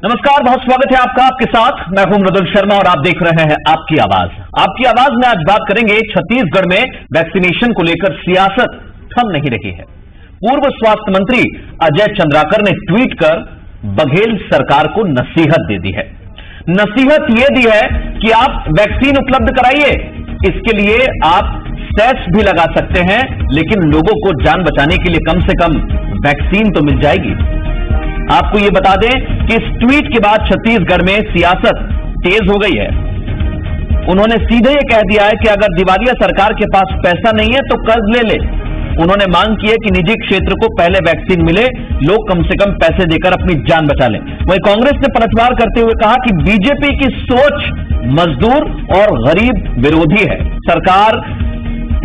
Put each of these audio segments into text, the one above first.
नमस्कार, बहुत स्वागत है आपका। आपके साथ मैं हूं मृदुल शर्मा और आप देख रहे हैं आपकी आवाज। आपकी आवाज में आज बात करेंगे छत्तीसगढ़ में वैक्सीनेशन को लेकर सियासत थम नहीं रही है। पूर्व स्वास्थ्य मंत्री अजय चंद्राकर ने ट्वीट कर बघेल सरकार को नसीहत दे दी है। नसीहत यह दी है कि आप वैक्सीन उपलब्ध कराइए, इसके लिए आप सेस भी लगा सकते हैं, लेकिन लोगों को जान बचाने के लिए कम से कम वैक्सीन तो मिल जाएगी। आपको यह बता दें कि इस ट्वीट के बाद छत्तीसगढ़ में सियासत तेज हो गई है। उन्होंने सीधे यह कह दिया है कि अगर दिवालिया सरकार के पास पैसा नहीं है तो कर्ज ले ले। उन्होंने मांग की है कि निजी क्षेत्र को पहले वैक्सीन मिले, लोग कम से कम पैसे देकर अपनी जान बचा लें। वहीं कांग्रेस ने पलटवार करते हुए कहा कि बीजेपी की सोच मजदूर और गरीब विरोधी है। सरकार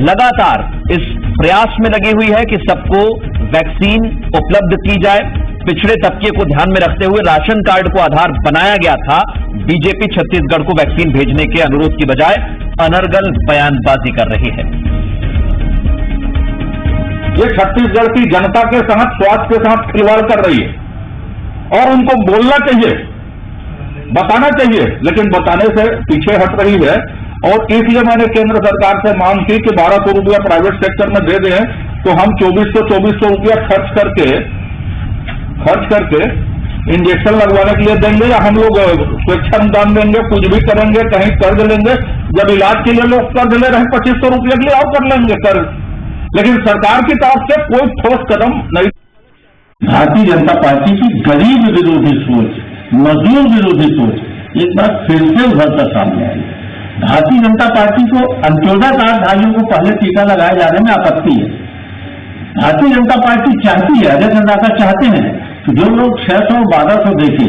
लगातार इस प्रयास में लगी हुई है कि सबको वैक्सीन उपलब्ध की जाए। पिछड़े तबके को ध्यान में रखते हुए राशन कार्ड को आधार बनाया गया था। बीजेपी छत्तीसगढ़ को वैक्सीन भेजने के अनुरोध की बजाय अनर्गल बयानबाजी कर रही है। ये छत्तीसगढ़ की जनता के साथ, स्वास्थ्य के साथ खिलवाड़ कर रही है और उनको बोलना चाहिए, बताना चाहिए, लेकिन बताने से पीछे हट रही है। और इसलिए मैंने केंद्र सरकार से मांग की कि 1200 रुपया प्राइवेट सेक्टर में दे दें, तो हम 2400 रुपया खर्च करके इंजेक्शन लगवाने के लिए देंगे, या हम लोग स्वेच्छानुदान देंगे, कुछ भी करेंगे, कहीं कर्ज लेंगे। जब इलाज के लिए लोग कर्ज ले रहे हैं 2500 रुपये के लिए, और कर लेंगे कर्ज। लेकिन सरकार की तरफ से कोई ठोस कदम नहीं। भारतीय जनता पार्टी की गरीब विरोधी सोच, मजदूर विरोधी सोच एक बार फिर से उभर कर सामने आई। भारतीय जनता पार्टी को अंत्योदय कार्डधारियों को पहले टीका लगाए जाने में आपत्ति है। भारतीय जनता पार्टी चाहती है, अजय चंद्राकर चाहते हैं कि जो लोग 600 1200 देके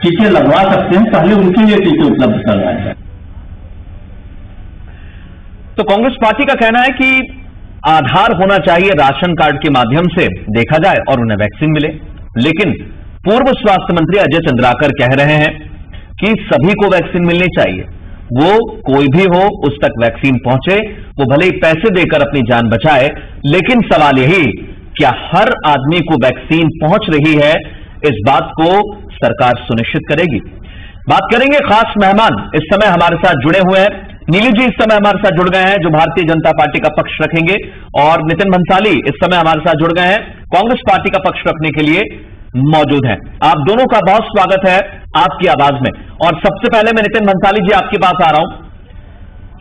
टीके लगवा सकते हैं, पहले उनके लिए टीके उपलब्ध करवाए जाए। तो कांग्रेस पार्टी का कहना है कि आधार होना चाहिए, राशन कार्ड के माध्यम से देखा जाए और उन्हें वैक्सीन मिले। लेकिन पूर्व स्वास्थ्य मंत्री अजय चंद्राकर कह रहे हैं कि सभी को वैक्सीन मिलनी चाहिए, वो कोई भी हो उस तक वैक्सीन पहुंचे, वो भले ही पैसे देकर अपनी जान बचाए। लेकिन सवाल यही, क्या हर आदमी को वैक्सीन पहुंच रही है? इस बात को सरकार सुनिश्चित करेगी। बात करेंगे खास मेहमान इस समय हमारे साथ जुड़े हुए हैं। नीलू जी इस समय हमारे साथ जुड़ गए हैं, जो भारतीय जनता पार्टी का पक्ष रखेंगे, और नितिन भंसाली इस समय हमारे साथ जुड़ गए हैं, कांग्रेस पार्टी का पक्ष रखने के लिए मौजूद हैं। आप दोनों का बहुत स्वागत है आपकी आवाज में। और सबसे पहले मैं नितिन भंसाली जी आपके पास आ रहा हूं।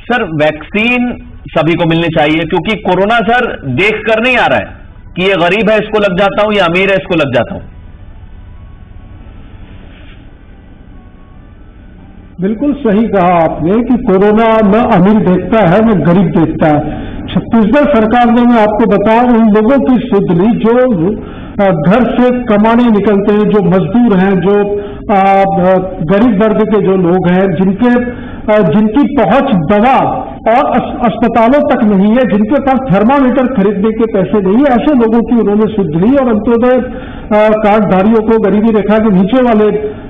सर, वैक्सीन सभी को मिलनी चाहिए, क्योंकि कोरोना सर देख कर नहीं आ रहा है कि ये गरीब है इसको लग जाता हूं या अमीर है इसको लग जाता हूं। बिल्कुल सही कहा आपने कि कोरोना न अमीर देखता है न गरीब देखता है। छत्तीसगढ़ सरकार ने, मैं आपको बताऊं, उन लोगों की सुध ली जो घर से कमाने निकलते हैं, जो मजदूर हैं, जो गरीब वर्ग के जो लोग हैं, जिनकी पहुंच दवा और अस्पतालों तक नहीं है, जिनके पास थर्मामीटर खरीदने के पैसे नहीं है, ऐसे लोगों की उन्होंने सुध ली और अंत्योदय कार्डधारियों को, गरीबी रेखा के नीचे वाले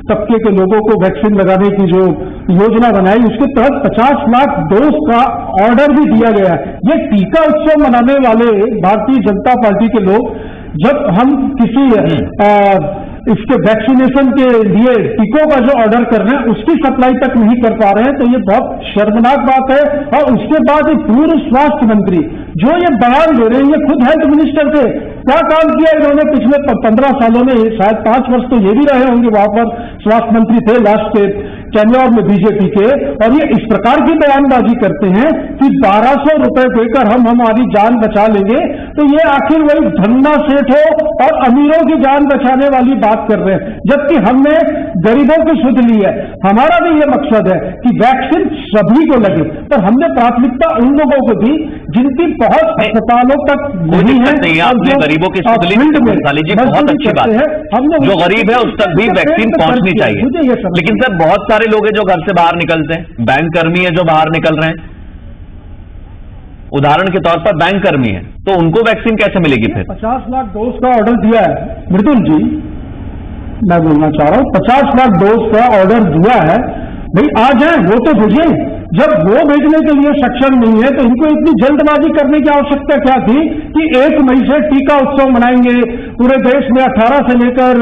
तबके के लोगों को वैक्सीन लगाने की जो योजना बनाई, उसके तहत 50 लाख डोज का ऑर्डर भी दिया गया है। ये टीका उत्सव मनाने वाले भारतीय जनता पार्टी के लोग, जब हम किसी इसके वैक्सीनेशन के लिए टीकों का जो ऑर्डर कर रहे हैं उसकी सप्लाई तक नहीं कर पा रहे हैं, तो ये बहुत शर्मनाक बात है। और उसके बाद पूर्व स्वास्थ्य मंत्री जो ये बयान दे रहे हैं, ये खुद हेल्थ मिनिस्टर थे, क्या काम किया इन्होंने पिछले 15 सालों में? शायद 5 वर्ष तो ये भी रहे होंगे, वहां पर स्वास्थ्य मंत्री थे लास्ट के टेन्योर में बीजेपी के, और ये इस प्रकार की बयानबाजी करते हैं कि 1200 रुपए देकर हम हमारी जान बचा लेंगे। तो ये आखिर वही धन्ना सेठ हो और अमीरों की जान बचाने वाली बात कर रहे हैं, जबकि हमने गरीबों की सुध ली है। हमारा भी ये मकसद है कि वैक्सीन सभी को लगे, पर हमने प्राथमिकता उन लोगों को दी जिनकी पहुंच अस्पतालों तक नहीं है। गरीबों की सुध ली, बहुत अच्छी बात है, जो गरीब है उस तक भी वैक्सीन पहुंचनी चाहिए। लेकिन सर, बहुत सारे लोग हैं जो घर से बाहर निकलते हैं, बैंक कर्मी है जो बाहर निकल रहे हैं, उदाहरण के तौर पर बैंक कर्मी है, तो उनको वैक्सीन कैसे मिलेगी? फिर 50 लाख डोज का ऑर्डर दिया है मृदुल जी, मैं बोलना चाह रहा हूं, 50 लाख डोज का ऑर्डर दिया है भाई, आ जाए वो तो भेजिए। जब वो भेजने के लिए सक्षम नहीं है तो इनको इतनी जल्दबाजी करने की आवश्यकता क्या थी कि 1 मई से टीका उत्सव मनाएंगे, पूरे देश में 18 से लेकर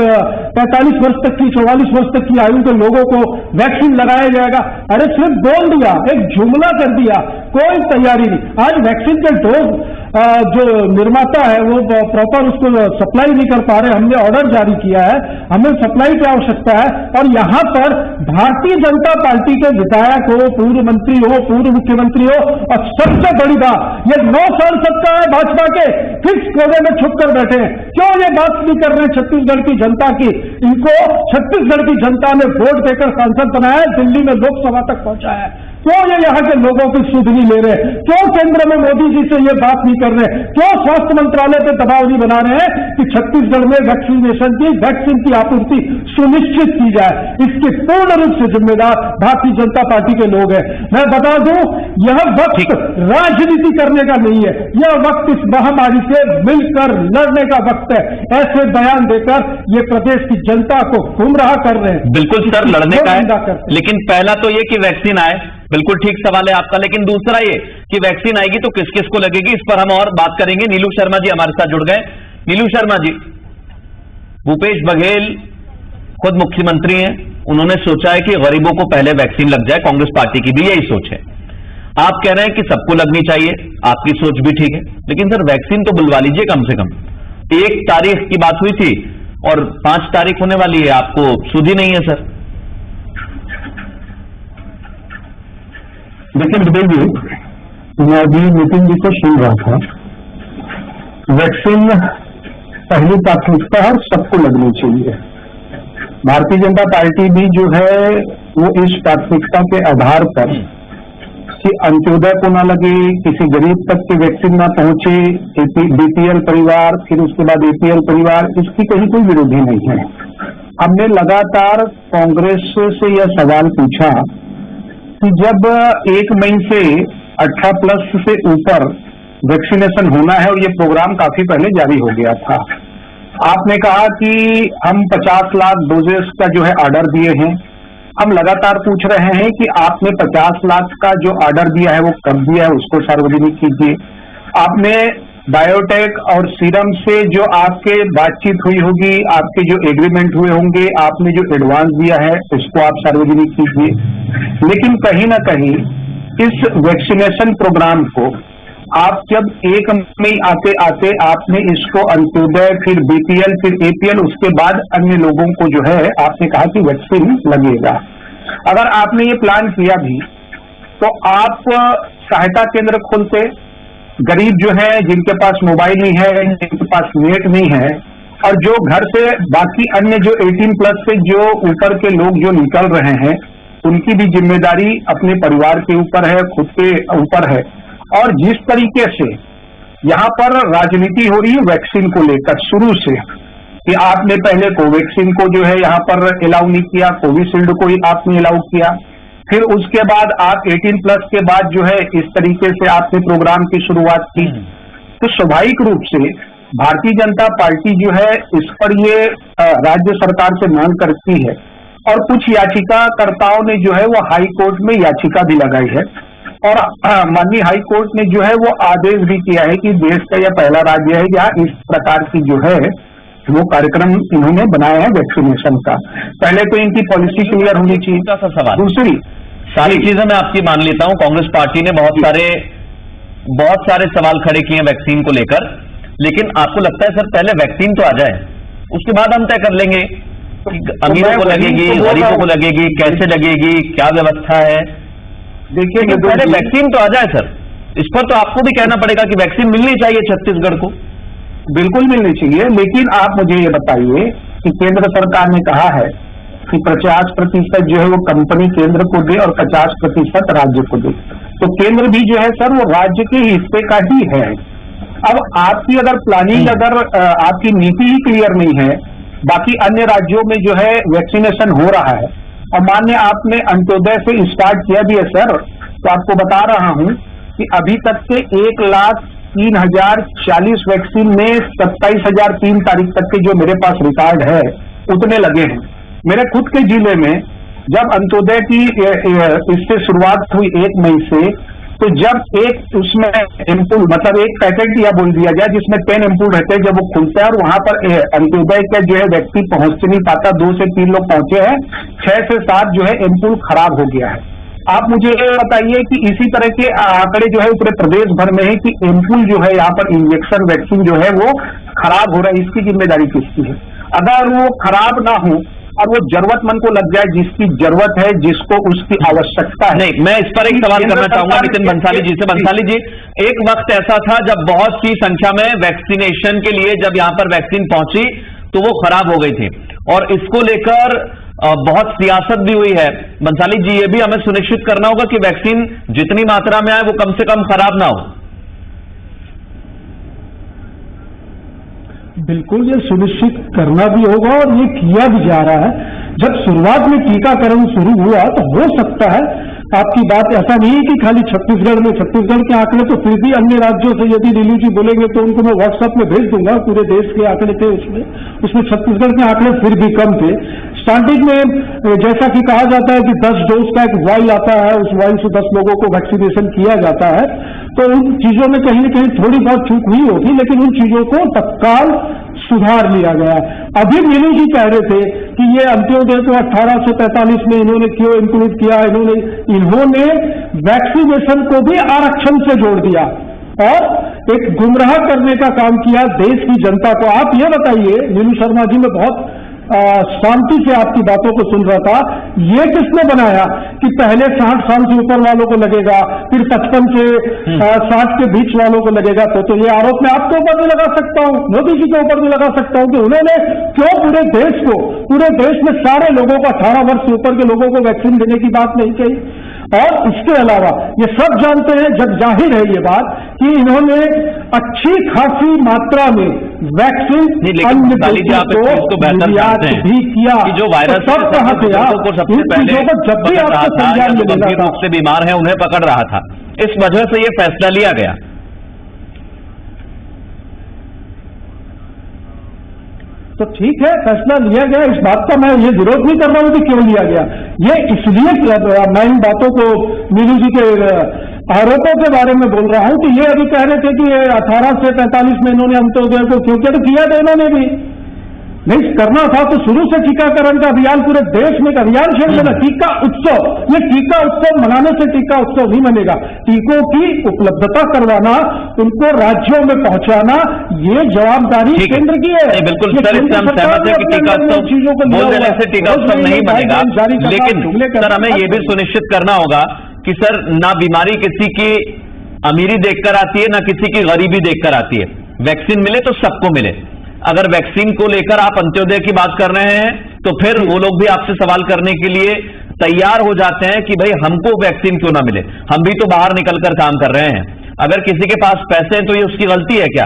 45 वर्ष तक की 44 वर्ष तक की आयु के लोगों को वैक्सीन लगाया जाएगा। अरे सिर्फ बोल दिया, एक जुमला कर दिया, कोई तैयारी नहीं। आज वैक्सीन के डोज जो निर्माता है वो प्रॉपर उसको सप्लाई नहीं कर पा रहे। हमने ऑर्डर जारी किया है, हमें सप्लाई की आवश्यकता है। और यहां पर भारतीय जनता पार्टी के विधायक हो, पूर्व मंत्री हो, पूर्व मुख्यमंत्री हो, और सबसे बड़ी बात, ये 9 सांसद का है भाजपा के, किस कोने में छुप कर बैठे हैं? क्यों ये बात नहीं कर रहे छत्तीसगढ़ की जनता की? इनको छत्तीसगढ़ की जनता ने वोट देकर सांसद बनाया, दिल्ली में लोकसभा तक पहुंचाया है। क्यों ये यहाँ के लोगों की सुध नहीं ले रहे? क्यों केंद्र में मोदी जी से ये बात नहीं कर रहे? क्यों स्वास्थ्य मंत्रालय पे दबाव नहीं बना रहे हैं कि छत्तीसगढ़ में वैक्सीन की आपूर्ति सुनिश्चित की जाए? इसके पूर्ण रूप से जिम्मेदार भारतीय जनता पार्टी के लोग हैं। मैं बता दूं, यह वक्त राजनीति करने का नहीं है, यह वक्त इस महामारी से मिलकर लड़ने का वक्त है। ऐसे बयान देकर ये प्रदेश की जनता को गुमराह कर रहे हैं। बिल्कुल सर, लड़ने का है, लेकिन पहला तो ये कि वैक्सीन आए, बिल्कुल ठीक सवाल है आपका। लेकिन दूसरा ये कि वैक्सीन आएगी तो किस किस को लगेगी, इस पर हम और बात करेंगे। नीलू शर्मा जी हमारे साथ जुड़ गए। नीलू शर्मा जी, भूपेश बघेल खुद मुख्यमंत्री हैं, उन्होंने सोचा है कि गरीबों को पहले वैक्सीन लग जाए। कांग्रेस पार्टी की भी यही सोच है। आप कह रहे हैं कि सबको लगनी चाहिए, आपकी सोच भी ठीक है, लेकिन सर वैक्सीन तो बुलवा लीजिए कम से कम। 1 तारीख की बात हुई थी और 5 तारीख होने वाली है, आपको सुध ही नहीं है सर। लेकिन विजय जी, मैं अभी नितिन जी को सुन रहा था, वैक्सीन पहली प्राथमिकता है, सबको लगनी चाहिए। भारतीय जनता पार्टी भी जो है वो इस प्राथमिकता के आधार पर कि अंत्योदय को ना लगे, किसी गरीब तक की वैक्सीन ना पहुंचे, बीपीएल परिवार, फिर उसके बाद एपीएल परिवार, इसकी कहीं कोई विरोधी नहीं है। हमने लगातार कांग्रेस से यह सवाल पूछा कि जब 1 मई से 18+ से ऊपर वैक्सीनेशन होना है, और ये प्रोग्राम काफी पहले जारी हो गया था, आपने कहा कि हम 50 लाख डोजेस का जो है ऑर्डर दिए हैं। हम लगातार पूछ रहे हैं कि आपने 50 लाख का जो ऑर्डर दिया है वो कब दिया है, उसको सार्वजनिक कीजिए। आपने बायोटेक और सीरम से जो आपके बातचीत हुई होगी, आपके जो एग्रीमेंट हुए होंगे, आपने जो एडवांस दिया है उसको आप सार्वजनिक कीजिए। लेकिन कहीं ना कहीं इस वैक्सीनेशन प्रोग्राम को आप जब 1 मई आते आते आपने इसको अंत्योदय, फिर बीपीएल, फिर एपीएल, उसके बाद अन्य लोगों को जो है आपने कहा कि वैक्सीन लगेगा। अगर आपने ये प्लान किया भी तो आप सहायता केंद्र खोलते, गरीब जो है जिनके पास मोबाइल नहीं है, जिनके पास नेट नहीं है, और जो घर से बाकी अन्य जो 18+ से जो ऊपर के लोग जो निकल रहे हैं, उनकी भी जिम्मेदारी अपने परिवार के ऊपर है, खुद के ऊपर है। और जिस तरीके से यहाँ पर राजनीति हो रही है वैक्सीन को लेकर शुरू से, कि आपने पहले कोवैक्सीन को जो है यहाँ पर अलाउ नहीं किया, कोविशील्ड को ही आपने अलाउ किया, फिर उसके बाद आप 18+ के बाद जो है इस तरीके से आपने प्रोग्राम की शुरुआत की, तो स्वाभाविक रूप से भारतीय जनता पार्टी जो है इस पर ये राज्य सरकार से मांग करती है। और कुछ याचिकाकर्ताओं ने जो है वो हाई कोर्ट में याचिका भी लगाई है, और माननीय हाई कोर्ट ने जो है वो आदेश भी किया है कि देश का यह पहला राज्य है जहाँ इस प्रकार की जो है वो कार्यक्रम इन्होंने बनाया है वैक्सीनेशन का। पहले तो इनकी पॉलिसी क्लियर होनी चाहिए। दूसरी सारी चीजें मैं आपकी मान लेता हूं, कांग्रेस पार्टी ने बहुत सारे सवाल खड़े किए वैक्सीन को लेकर, लेकिन आपको लगता है सर पहले वैक्सीन तो आ जाए, उसके बाद हम तय कर लेंगे अमीरों को लगेगी, गरीबों को लगेगी, कैसे लगेगी, क्या व्यवस्था है। देखिए पहले वैक्सीन तो आ जाए सर, इस पर तो आपको भी कहना पड़ेगा कि वैक्सीन मिलनी चाहिए छत्तीसगढ़ को। बिल्कुल मिलनी चाहिए, लेकिन आप मुझे ये बताइए कि केंद्र सरकार ने कहा है कि 50% जो है वो कंपनी केंद्र को दे और 50% राज्य को दे, तो केंद्र भी जो है सर वो राज्य के हिस्से का ही है। अब आपकी अगर प्लानिंग, अगर आपकी नीति ही क्लियर नहीं है, बाकी अन्य राज्यों में जो है वैक्सीनेशन हो रहा है, और मान्य आपने अंत्योदय से स्टार्ट किया भी है सर, तो आपको बता रहा हूं कि अभी तक के 1,03,040 वैक्सीन में 27,003 तारीख तक के जो मेरे पास रिकॉर्ड है उतने लगे हैं। मेरे खुद के जिले में जब अंत्योदय की इससे शुरुआत हुई 1 मई से, तो जब एक उसमें एम्पूल मतलब एक पैकेट दिया बोल दिया गया जिसमें 10 एम्पूल रहते हैं, जब वो खुलता है और वहां पर अंत्योदय का जो है व्यक्ति पहुंच नहीं पाता, 2 से 3 लोग पहुंचे हैं, 6 से 7 जो है एम्पूल खराब हो गया है। आप मुझे ये बताइए कि इसी तरह के आंकड़े जो है पूरे प्रदेश भर में है कि एम्पूल जो है यहाँ पर इंजेक्शन वैक्सीन जो है वो खराब हो रहा है, इसकी जिम्मेदारी किसकी है? अगर वो खराब ना हो और वो जरूरतमंद को लग जाए, जिसकी जरूरत है, जिसको उसकी आवश्यकता है। नहीं, मैं इस पर एक सवाल करना चाहूंगा नितिन बंसाली जी से। बंसाली जी, एक वक्त ऐसा था जब बहुत सी संख्या में वैक्सीनेशन के लिए जब यहां पर वैक्सीन पहुंची तो वो खराब हो गई थी और इसको लेकर बहुत सियासत भी हुई है। बंसाली जी, ये भी हमें सुनिश्चित करना होगा कि वैक्सीन जितनी मात्रा में आए वो कम से कम खराब ना हो। बिल्कुल, ये सुनिश्चित करना भी होगा और ये किया भी जा रहा है। जब शुरुआत में टीकाकरण शुरू हुआ तो हो सकता है आपकी बात, ऐसा नहीं है कि खाली छत्तीसगढ़ के आंकड़े, तो फिर भी अन्य राज्यों से यदि नीलू जी बोलेंगे तो उनको मैं व्हाट्सएप में भेज दूंगा, पूरे देश के आंकड़े थे उसमें छत्तीसगढ़ के आंकड़े फिर भी कम थे। स्टार्टिंग में जैसा कि कहा जाता है कि 10 डोज का एक वाइल आता है, उस वाइल से 10 लोगों को वैक्सीनेशन किया जाता है, तो उन चीजों में कहीं न कहीं थोड़ी बहुत चूक हुई होगी, लेकिन उन चीजों को तत्काल सुधार लिया गया। अभी नीलू जी कह रहे थे कि ये अंत्योदय को 18 से 45 में इन्होंने क्यों इंक्लूड किया, इन्होंने वैक्सीनेशन को भी आरक्षण से जोड़ दिया और एक गुमराह करने का काम किया देश की जनता को। आप ये बताइए, नीलू शर्मा जी, मैं बहुत शांति से आपकी बातों को सुन रहा था, ये किसने बनाया कि पहले 60 साल से ऊपर वालों को लगेगा, फिर 55 से 60 के बीच वालों को लगेगा? तो ये आरोप मैं आपके ऊपर भी लगा सकता हूं, मोदी जी के ऊपर भी लगा सकता हूं कि उन्होंने क्यों पूरे देश में सारे लोगों को, 18 वर्ष से ऊपर के लोगों को वैक्सीन देने की बात नहीं कही। और इसके अलावा ये सब जानते हैं, जग जाहिर है ये बात, कि इन्होंने अच्छी खासी मात्रा में वैक्सीन अन्य देशों को निर्यात भी किया। जो वायरस सब कहा गया को सबसे पहले जब भी आपको संज्ञान मिलेगा, गंभीर रूप से बीमार है उन्हें पकड़ रहा था, इस वजह से ये फैसला लिया गया। तो ठीक है, फैसला लिया गया, इस बात का मैं ये विरोध नहीं कर रहा हूं कि क्यों लिया गया। ये इसलिए मैं इन बातों को नीलू जी के आरोपों के बारे में बोल रहा हूं कि ये अभी कह रहे थे कि 18 से 45 में इन्होंने अंत्योदय को क्यों किया, तो किया था इन्होंने भी नहीं करना था तो शुरू से टीकाकरण का अभियान पूरे देश में एक अभियान छेड़ देना, टीका उत्सव। ये टीका उत्सव मनाने से टीका उत्सव नहीं बनेगा, टीकों की उपलब्धता करवाना, उनको राज्यों में पहुंचाना, ये जवाबदारी केंद्र की है। बिल्कुल सर, इससे हम सहमत हैं कि टीका उत्सव बोल देने से टीका उत्सव नहीं बनेगा, लेकिन सर हमें यह भी सुनिश्चित करना होगा कि सर ना बीमारी किसी की अमीरी देखकर आती है, ना किसी की गरीबी देखकर आती है। वैक्सीन मिले तो सबको मिले। अगर वैक्सीन को लेकर आप अंत्योदय की बात कर रहे हैं तो फिर वो लोग भी आपसे सवाल करने के लिए तैयार हो जाते हैं कि भाई हमको वैक्सीन क्यों ना मिले, हम भी तो बाहर निकलकर काम कर रहे हैं। अगर किसी के पास पैसे हैं तो ये उसकी गलती है क्या,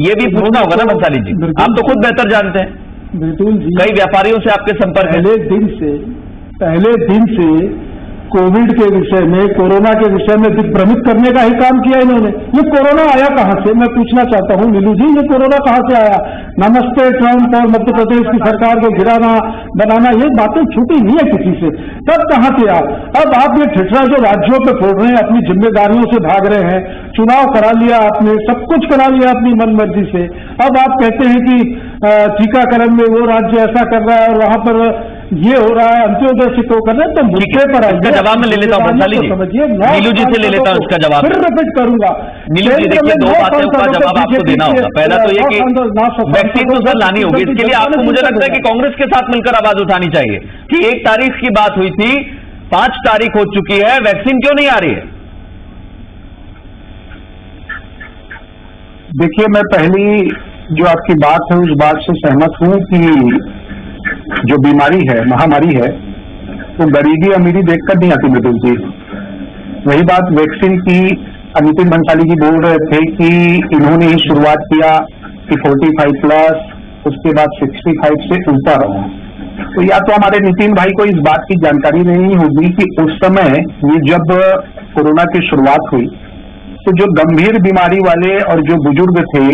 ये भी पूछना होगा ना बंसाली जी, आप तो खुद बेहतर जानते हैं। बिल्कुल जी, कई व्यापारियों से आपके संपर्क पहले दिन से कोविड के विषय में, कोरोना के विषय में दिग्भ्रमित करने का ही काम किया इन्होंने। ये कोरोना आया कहां से, मैं पूछना चाहता हूं नीलू जी, ये कोरोना कहां से आया? नमस्ते ट्रंप और मध्य प्रदेश की सरकार को गिराना बनाना, ये बातें छूटी नहीं है किसी से। तब कहां थे आप? अब आप ये ठिठरा जो राज्यों पे फोड़ रहे हैं, अपनी जिम्मेदारियों से भाग रहे हैं, चुनाव करा लिया आपने, सब कुछ करा लिया अपनी मनमर्जी से। अब आप कहते हैं कि टीकाकरण में वो राज्य ऐसा कर रहा है और वहां पर ये हो रहा है, अंत्योदय से क्यों कर रहे हैं? तो मुद्दे पर इसका जवाब मैं ले लेता हूं बंसाली जी, नीलू जी से ले लेता हूं इसका जवाब, फिर रिपीट करूंगा। नीलू जी देखिए, दो बातें का जवाब आपको देना होगा। पहला तो ये कि वैक्सीन तो सर लानी होगी, इसके लिए आपको मुझे लगता है कि कांग्रेस के साथ मिलकर आवाज उठानी चाहिए कि 1 तारीख की बात हुई थी, 5 तारीख हो चुकी है, वैक्सीन क्यों नहीं आ रही है? देखिए, मैं पहली जो आपकी बात है उस बात से सहमत हूं कि जो बीमारी है, महामारी है, वो गरीबी अमीरी देखकर नहीं आती मृदुल जी। वही बात वैक्सीन की नितिन बंसाली जी बोल रहे थे कि इन्होंने ही शुरुआत किया कि 45 प्लस, उसके बाद 65 से ऊपर। तो या तो हमारे नितिन भाई को इस बात की जानकारी नहीं होगी कि उस समय ये जब कोरोना की शुरुआत हुई तो जो गंभीर बीमारी वाले और जो बुजुर्ग थे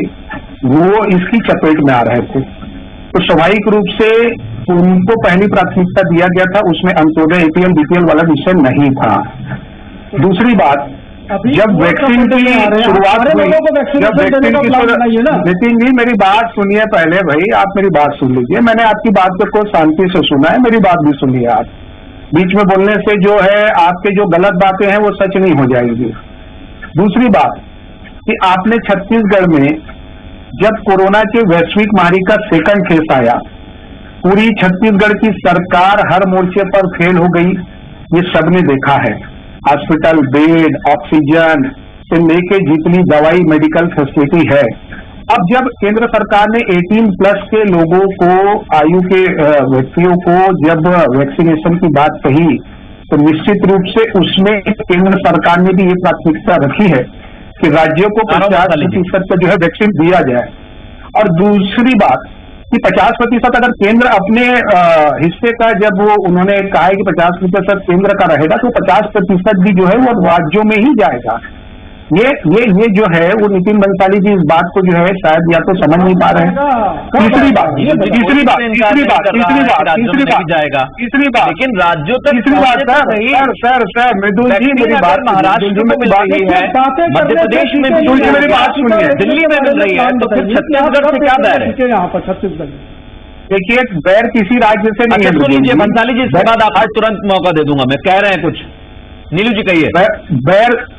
वो इसकी चपेट में आ रहे थे, तो स्वाभाविक रूप से उनको पहली प्राथमिकता दिया गया था, उसमें अंत्योदय APL BPL वाला विषय नहीं था। दूसरी बात, जब वैक्सीन की शुरुआत हुई, जब वैक्सीन की नितिन जी मेरी बात सुनिए पहले भाई, आप मेरी बात सुन लीजिए। मैंने आपकी बात को शांति से सुना है, मेरी बात भी सुनिए। आप बीच में बोलने से जो है आपके जो गलत बातें हैं वो सच नहीं हो जाएंगी। दूसरी बात कि आपने छत्तीसगढ़ में जब कोरोना के वैश्विक महामारी का सेकंड फेस आया, पूरी छत्तीसगढ़ की सरकार हर मोर्चे पर फेल हो गई, ये सबने देखा है। हॉस्पिटल बेड, ऑक्सीजन से लेके जितनी दवाई मेडिकल फैसिलिटी है, अब जब केंद्र सरकार ने 18+ के लोगों को, आयु के व्यक्तियों को जब वैक्सीनेशन की बात कही, तो निश्चित रूप से उसमें केंद्र सरकार ने भी ये प्राथमिकता रखी है कि राज्यों को 50% का जो है वैक्सीन दिया जाए। और दूसरी बात कि 50% अगर केंद्र अपने हिस्से का, जब वो उन्होंने कहा है कि 50% केंद्र का रहेगा, तो 50% भी जो है वो राज्यों में ही जाएगा। ये जो है वो नितिन बंसाली जी इस बात को जो है शायद या तो समझ नहीं पा रहे हैं। तीसरी बात लेकिन राज्यों तक सर मृदुल जी मेरी बात, महाराष्ट्र में मिल रही है, मध्य प्रदेश में भी मेरी बात सुनिए, दिल्ली में मिल रही है, तो फिर छत्तीसगढ़ से क्या बैर है यहाँ पर? छत्तीसगढ़ देखिए बैर किसी राज्य से नहीं है। सुन लीजिए बंसाली जी, इसके बाद आपको तुरंत मौका दे दूंगा। मैं कह रहे हैं कुछ, नीलू जी कहिए।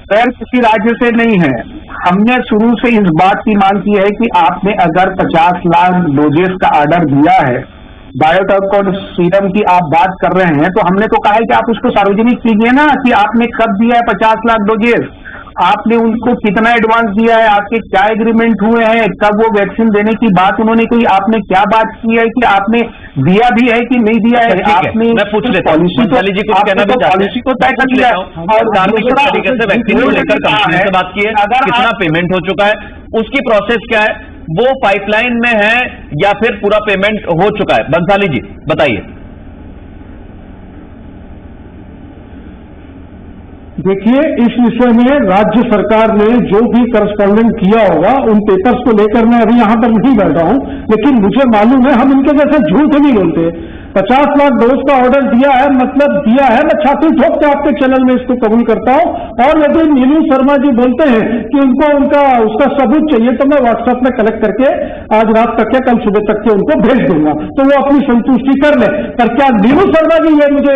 बैर किसी राज्य से नहीं है। हमने शुरू से इस बात की मांग की है कि आपने अगर 50 लाख डोजेस का ऑर्डर दिया है, बायोटेक और सीरम की आप बात कर रहे हैं, तो हमने तो कहा है कि आप उसको सार्वजनिक कीजिए ना कि आपने कब दिया है 50 लाख डोजेस, आपने उनको कितना एडवांस दिया है, आपके क्या एग्रीमेंट हुए हैं, कब वो वैक्सीन देने की बात उन्होंने कही, आपने क्या बात की है कि आपने दिया भी है कि नहीं दिया है। आपने मैं पूछ लेता हूँ, पॉलिसी को कहना भी पॉलिसी को तय कर लिया और धार्मिक तरीके से वैक्सीन को लेकर कंपनी से बात की है, कितना पेमेंट हो चुका है, उसकी प्रोसेस क्या है, वो पाइपलाइन में है या फिर पूरा पेमेंट हो चुका है? बंसाली जी बताइए। देखिए, इस विषय में राज्य सरकार ने जो भी करस्पॉन्डेंट किया होगा, उन पेपर्स को लेकर मैं अभी यहां पर नहीं बैठा हूं, लेकिन मुझे मालूम है हम इनके जैसे झूठ नहीं बोलते। 50 लाख डोज का ऑर्डर दिया है, मतलब दिया है। मैं छाती ठोक के आपके चैनल में इसको कबूल करता हूं। और यदि नीलू शर्मा जी बोलते हैं कि उनको उसका सबूत चाहिए, तो मैं व्हाट्सएप में कलेक्ट करके आज रात तक या कल सुबह तक के उनको भेज दूंगा, तो वो अपनी संतुष्टि कर ले। पर क्या नीलू शर्मा जी ये मुझे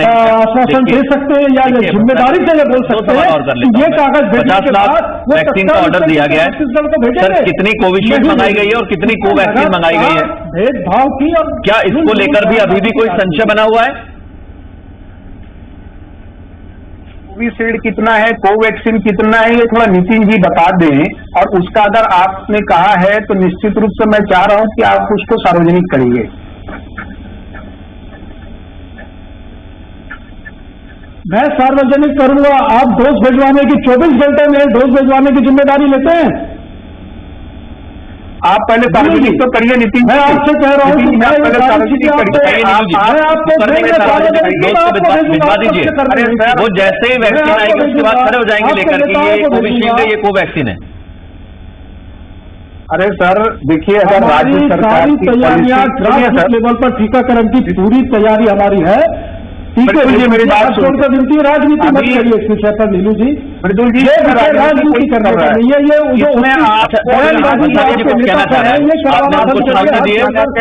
आश्वासन दे सकते हैं या ये जिम्मेदारी से ये बोल सकते हैं ये कागज भेजने के बाद वैक्सीन का ऑर्डर दिया गया है? सर, कितनी कोविशील्ड मंगाई गई है और कितनी कोवैक्सीन मंगाई गई है? भेदभाव की, और क्या इसको लेकर भी अभी भी कोई संशय बना हुआ है? कोविशील्ड कितना है, कोवैक्सीन कितना है, ये थोड़ा नितिन जी बता दें। और उसका अगर आपने कहा है तो निश्चित रूप से मैं चाह रहा हूं कि आप उसको सार्वजनिक करिए। मैं सार्वजनिक करूंगा। आप डोज भिजवाने की 24 घंटे में डोज भिजवाने की जिम्मेदारी लेते हैं? आप पहले सार्वजनिक तो करिए नितिन। मैं आपसे कह रहा हूं कि मैं भिजवा दीजिए। वो जैसे ही वैक्सीन आएगी उसके बाद खड़े हो जाएंगे लेकर के ये कोविशील्ड है, ये कोवैक्सीन है। अरे सर देखिए, अगर राज्य सरकार की तैयारियां ग्रासरूट लेवल पर टीकाकरण की पूरी तैयारी हमारी है। ठीक है, मेरी बात छोड़कर विनती, राजनीति मत करिए इस विषय पर नीलू जी। मृदुल जी राजनीति करने का नहीं है, ये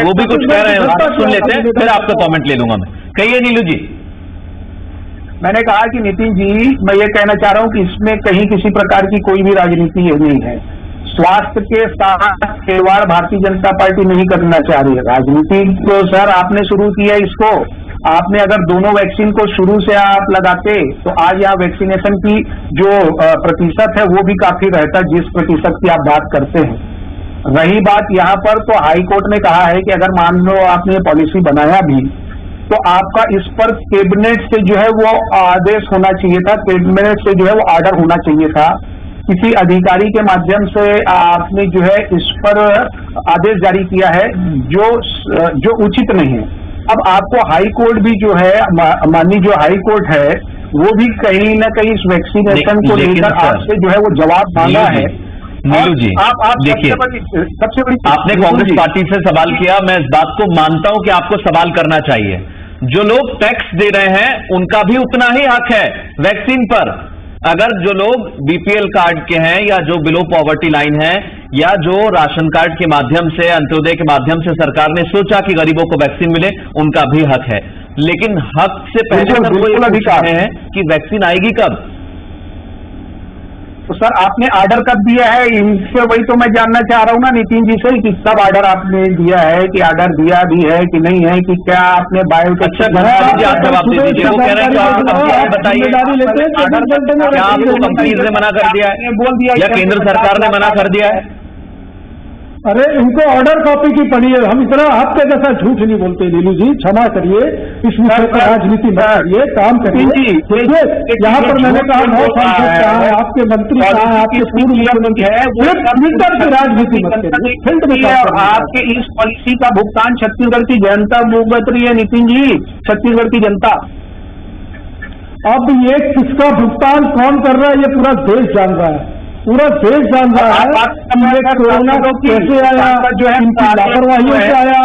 वो भी कुछ कह रहे हैं, सुन लेते हैं, फिर आपका कमेंट ले लूंगा मैं। कहिए नीलू जी। मैंने कहा कि नितिन जी, मैं ये कहना चाह रहा हूं कि इसमें कहीं किसी प्रकार की कोई भी राजनीति नहीं है। स्वास्थ्य के साथ खिलवाड़ भारतीय जनता पार्टी नहीं करना चाह रही है। राजनीति तो सर आपने शुरू किया इसको। आपने अगर दोनों वैक्सीन को शुरू से आप लगाते तो आज यहाँ वैक्सीनेशन की जो प्रतिशत है वो भी काफी रहता, जिस प्रतिशत की आप बात करते हैं। रही बात यहाँ पर, तो हाई कोर्ट ने कहा है कि अगर मान लो आपने पॉलिसी बनाया भी, तो आपका इस पर कैबिनेट से जो है वो आदेश होना चाहिए था, कैबिनेट से जो है वो ऑर्डर होना चाहिए था। किसी अधिकारी के माध्यम से आपने जो है इस पर आदेश जारी किया है जो उचित नहीं है। अब आपको हाई कोर्ट भी जो है, माननीय जो हाई कोर्ट है, वो भी कहीं ना कहीं इस वैक्सीनेशन को लेकर आपसे जो है वो जवाब मांगा है। नीलू जी, आप देखिए, सबसे बड़ी आपने कांग्रेस पार्टी से सवाल किया, मैं इस बात को मानता हूं कि आपको सवाल करना चाहिए। जो लोग टैक्स दे रहे हैं उनका भी उतना ही हक है वैक्सीन पर। अगर जो लोग बीपीएल कार्ड के हैं या जो बिलो पॉवर्टी लाइन है या जो राशन कार्ड के माध्यम से, अंत्योदय के माध्यम से सरकार ने सोचा कि गरीबों को वैक्सीन मिले, उनका भी हक है। लेकिन हक से पहले सर वो ये पूछ रहे हैं कि वैक्सीन आएगी कब? तो सर आपने ऑर्डर कब दिया है, इनसे वही तो मैं जानना चाह रहा हूँ ना नितिन जी से कि कब ऑर्डर आपने दिया है, कि ऑर्डर दिया भी है कि नहीं है, कि क्या आपने बायोटेक अच्छा आप जवाब दे दीजिए। वो कह रहे हैं आप बताइए, क्या आपको कंपनीज ने मना कर दिया है बोल दिया या केंद्र सरकार ने मना कर दिया है? अरे इनको ऑर्डर कॉपी की पड़ी है, हम इतना आपके जैसा झूठ नहीं बोलते नीलू जी, क्षमा करिए, इस विषय पर राजनीति मत करिए, काम करिए। देखिए यहाँ पर मैंने कहा बहुत सांसद कहा है, आपके मंत्री कहा है, आपके पूर्व मुख्यमंत्री है, ट्विटर की राजनीति मत करिए, फील्ड में और आपके इस पॉलिसी का भुगतान छत्तीसगढ़ की जनता भुगत रही है नितिन जी, छत्तीसगढ़ की जनता। अब ये किसका भुगतान कौन कर रहा है ये पूरा देश जान रहा है, पूरा देश जान रहा है कि ये कोरोना कैसे आया, जो है इनकी लापरवाही से आया,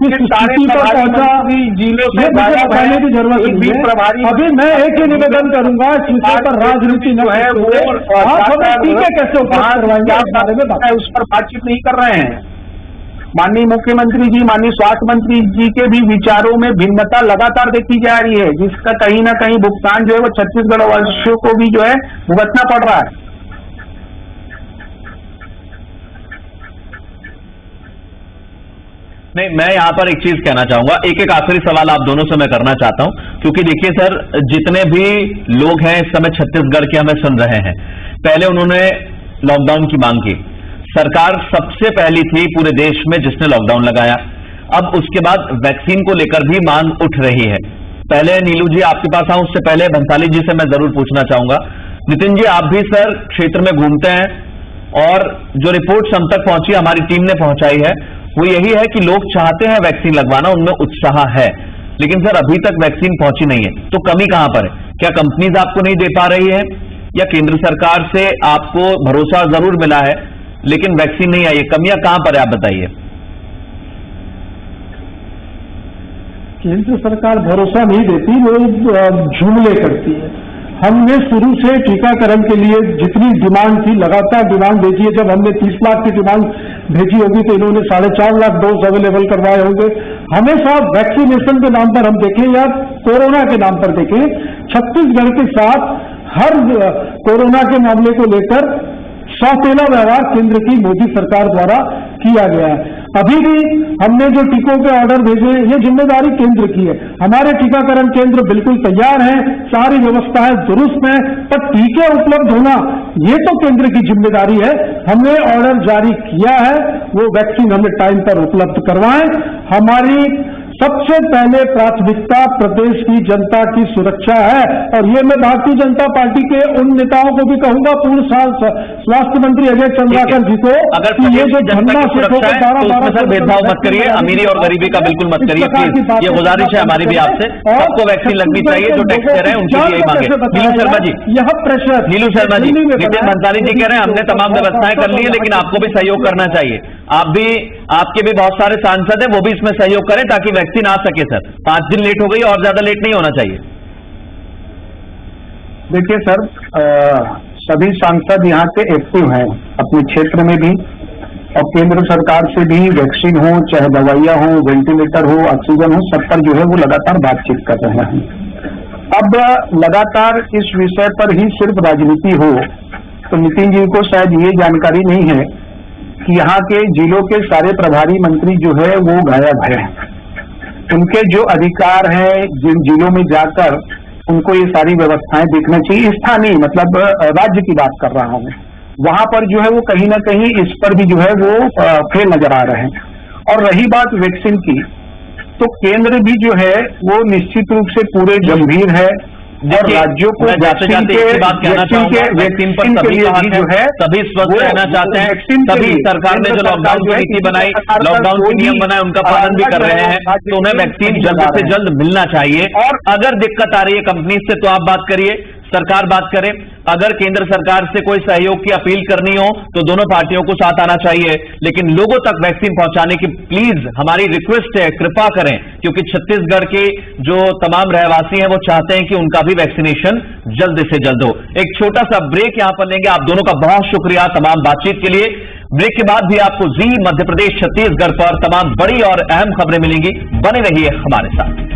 किस स्थिति पर पहुंचा, ये मुझे बताने की जरूरत नहीं है। अभी मैं एक ही निवेदन करूंगा, इस विषय पर राजनीति न है, आप हमें टीके कैसे उपलब्ध करवाएंगे इस बारे में उस पर बातचीत नहीं कर रहे हैं। माननीय मुख्यमंत्री जी, माननीय स्वास्थ्य मंत्री जी के भी विचारों में भिन्नता लगातार देखी जा रही है, जिसका कहीं ना कहीं भुगतान जो है वो छत्तीसगढ़ वासियों को भी जो है भुगतना पड़ रहा है। नहीं, मैं यहां पर एक चीज कहना चाहूंगा, एक एक आखिरी सवाल आप दोनों से मैं करना चाहता हूं, क्योंकि देखिए सर, जितने भी लोग हैं इस समय छत्तीसगढ़ के हमें सुन रहे हैं, पहले उन्होंने लॉकडाउन की मांग की, सरकार सबसे पहली थी पूरे देश में जिसने लॉकडाउन लगाया। अब उसके बाद वैक्सीन को लेकर भी मांग उठ रही है। पहले नीलू जी आपके पास आऊं, उससे पहले भंसाली जी से मैं जरूर पूछना चाहूंगा, नितिन जी आप भी सर क्षेत्र में घूमते हैं और जो रिपोर्ट हम तक पहुंची, हमारी टीम ने पहुंचाई है, वो यही है कि लोग चाहते हैं वैक्सीन लगवाना, उनमें उत्साह है, लेकिन सर अभी तक वैक्सीन पहुंची नहीं है। तो कमी कहां पर है? क्या कंपनीज आपको नहीं दे पा रही है या केंद्र सरकार से आपको भरोसा जरूर मिला है लेकिन वैक्सीन नहीं आई है? कमियां कहां पर है आप बताइए। केंद्र सरकार भरोसा नहीं देती, वो जुमले करती है। हमने शुरू से टीकाकरण के लिए जितनी डिमांड थी लगातार डिमांड भेजी है। जब हमने 30 लाख की डिमांड भेजी होगी तो इन्होंने 4.5 लाख डोज अवेलेबल करवाए होंगे। हमेशा वैक्सीनेशन के नाम पर हम देखें या कोरोना के नाम पर देखें, छत्तीसगढ़ के साथ हर कोरोना के मामले को लेकर सौतेला व्यवहार केंद्र की मोदी सरकार द्वारा किया गया है। अभी भी हमने जो टीकों के ऑर्डर भेजे, ये जिम्मेदारी केंद्र की है। हमारे टीकाकरण केंद्र बिल्कुल तैयार हैं, सारी व्यवस्थाएं दुरुस्त हैं, पर टीके उपलब्ध होना ये तो केंद्र की जिम्मेदारी है। हमने ऑर्डर जारी किया है, वो वैक्सीन हमें टाइम पर उपलब्ध करवाएं। हमारी सबसे पहले प्राथमिकता प्रदेश की जनता की सुरक्षा है, और ये मैं भारतीय जनता पार्टी के उन नेताओं को भी कहूंगा, पूर्व स्वास्थ्य मंत्री अजय चंद्राकर जी को, अगर ये जो जनता की सुरक्षा है तो उसमें सर भेदभाव मत करिए, अमीरी और गरीबी का बिल्कुल मत करिए प्लीज, ये गुजारिश है हमारी भी आपसे। सबको वैक्सीन लगनी चाहिए, जो टैक्स दे रहे हैं उनकी यही मांगे। नीलू शर्मा जी, यह प्रेशर, नीलू शर्मा जी, नितिन भंसाली जी कह रहे हैं हमने तमाम व्यवस्थाएं कर ली है, लेकिन आपको भी सहयोग करना चाहिए। आप भी, आपके भी बहुत सारे सांसद हैं, वो भी इसमें सहयोग करें ताकि वैक्सीन आ सके। सर 5 दिन लेट हो गई, और ज्यादा लेट नहीं होना चाहिए। देखिए सर, सभी सांसद यहाँ के एक्टिव हैं अपने क्षेत्र में भी, और केंद्र सरकार से भी वैक्सीन हो, चाहे दवाइयां हो, वेंटिलेटर हो, ऑक्सीजन हो, सब पर जो है वो लगातार बातचीत कर रहे हैं। अब लगातार इस विषय पर ही सिर्फ राजनीति हो तो नितिन जी को शायद ये जानकारी नहीं है कि यहाँ के जिलों के सारे प्रभारी मंत्री जो है वो गायब है। उनके जो अधिकार हैं, जिन जिलों में जाकर उनको ये सारी व्यवस्थाएं देखना चाहिए। स्थानीय मतलब राज्य की बात कर रहा हूं, वहां पर जो है वो कहीं ना कहीं इस पर भी जो है वो फेल नजर आ रहे हैं। और रही बात वैक्सीन की, तो केंद्र भी जो है वो निश्चित रूप से पूरे गंभीर है, और राज्यों को वैक्सीन के वैक्सीन पर सभी जो है सभी स्वस्थ रहना चाहते हैं। सभी सरकार ने जो लॉकडाउन की नीति बनाई, लॉकडाउन के नियम बनाए, उनका पालन भी कर रहे हैं, तो उन्हें वैक्सीन जल्द से जल्द मिलना चाहिए। और अगर दिक्कत आ रही है कंपनी से तो आप बात करिए, सरकार बात करे, अगर केंद्र सरकार से कोई सहयोग की अपील करनी हो तो दोनों पार्टियों को साथ आना चाहिए, लेकिन लोगों तक वैक्सीन पहुंचाने की प्लीज हमारी रिक्वेस्ट है, कृपा करें, क्योंकि छत्तीसगढ़ के जो तमाम रहवासी हैं वो चाहते हैं कि उनका भी वैक्सीनेशन जल्द से जल्द हो। एक छोटा सा ब्रेक यहां पर लेंगे। आप दोनों का बहुत शुक्रिया तमाम बातचीत के लिए। ब्रेक के बाद भी आपको जी मध्य प्रदेश छत्तीसगढ़ पर तमाम बड़ी और अहम खबरें मिलेंगी। बने रहिए हमारे साथ।